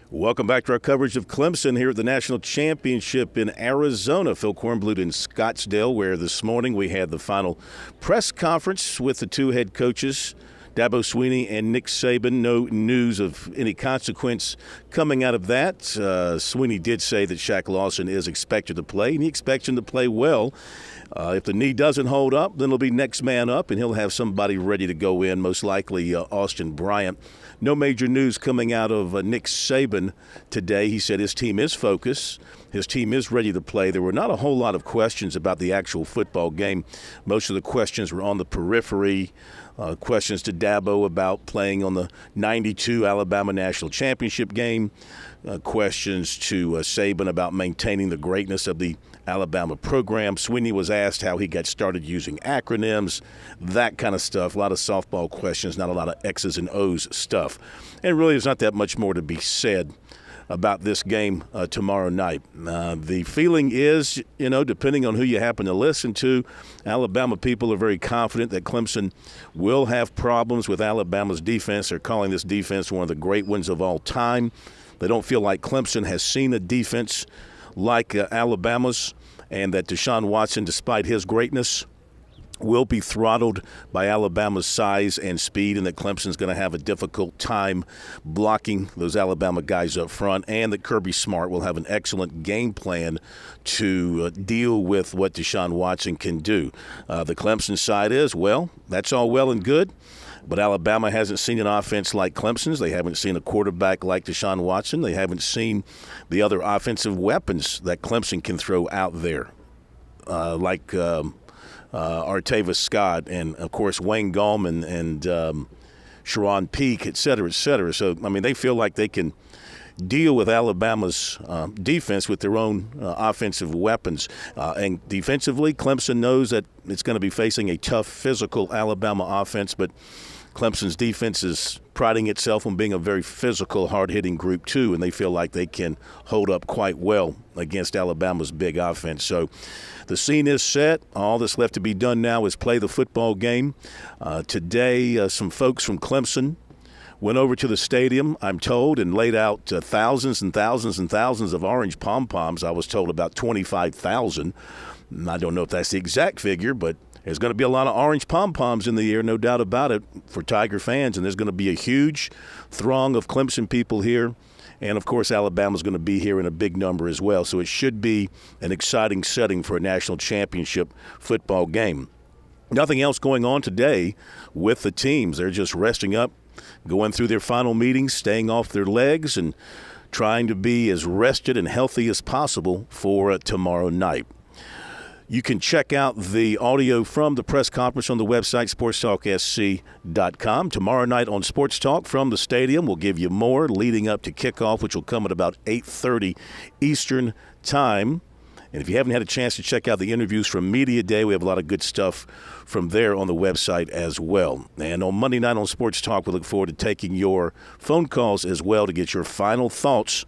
Welcome back to our coverage of Clemson here at the National Championship in Arizona. Phil Kornblut in Scottsdale, where this morning we had the final press conference with the two head coaches, Dabo Swinney and Nick Saban. No news of any consequence coming out of that. Swinney did say that Shaq Lawson is expected to play, and he expects him to play well. If the knee doesn't hold up, then it'll be next man up, and he'll have somebody ready to go in, most likely Austin Bryant. No major news coming out of Nick Saban today. He said his team is focused. His team is ready to play. There were not a whole lot of questions about the actual football game. Most of the questions were on the periphery. Questions to Dabo about playing on the 92 Alabama National Championship game. Questions to Saban about maintaining the greatness of the Alabama program. Swinney was asked how he got started using acronyms, that kind of stuff. A lot of softball questions, not a lot of X's and O's stuff. And really, there's not that much more to be said about this game tomorrow night. The feeling is, depending on who you happen to listen to, Alabama people are very confident that Clemson will have problems with Alabama's defense. They're calling this defense one of the great ones of all time. They don't feel like Clemson has seen a defense like Alabama's, and that Deshaun Watson, despite his greatness, will be throttled by Alabama's size and speed, and that Clemson's going to have a difficult time blocking those Alabama guys up front, and that Kirby Smart will have an excellent game plan to deal with what Deshaun Watson can do. The Clemson side is, well, that's all well and good, but Alabama hasn't seen an offense like Clemson's. They haven't seen a quarterback like Deshaun Watson. They haven't seen the other offensive weapons that Clemson can throw out there, like Artavis Scott and, of course, Wayne Gallman and Sharon Peake, et cetera, et cetera. So, they feel like they can deal with Alabama's defense with their own offensive weapons. And defensively, Clemson knows that it's going to be facing a tough, physical Alabama offense, but Clemson's defense is priding itself on being a very physical, hard-hitting group, too, and they feel like they can hold up quite well against Alabama's big offense. So the scene is set. All that's left to be done now is play the football game. Today, some folks from Clemson went over to the stadium, I'm told, and laid out thousands and thousands and thousands of orange pom-poms. I was told about 25,000. I don't know if that's the exact figure, but there's going to be a lot of orange pom-poms in the air, no doubt about it, for Tiger fans. And there's going to be a huge throng of Clemson people here. And, of course, Alabama's going to be here in a big number as well. So it should be an exciting setting for a national championship football game. Nothing else going on today with the teams. They're just resting up, going through their final meetings, staying off their legs, and trying to be as rested and healthy as possible for tomorrow night. You can check out the audio from the press conference on the website, sportstalksc.com. Tomorrow night on Sports Talk from the stadium, we'll give you more leading up to kickoff, which will come at about 8:30 Eastern Time. And if you haven't had a chance to check out the interviews from Media Day, we have a lot of good stuff from there on the website as well. And on Monday night on Sports Talk, we look forward to taking your phone calls as well to get your final thoughts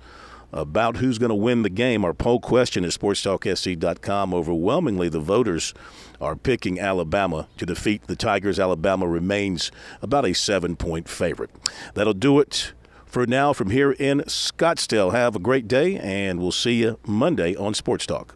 about who's going to win the game. Our poll question at sportstalksc.com. Overwhelmingly, the voters are picking Alabama to defeat the Tigers. Alabama remains about a 7-point favorite. That'll do it for now from here in Scottsdale. Have a great day, and we'll see you Monday on Sports Talk.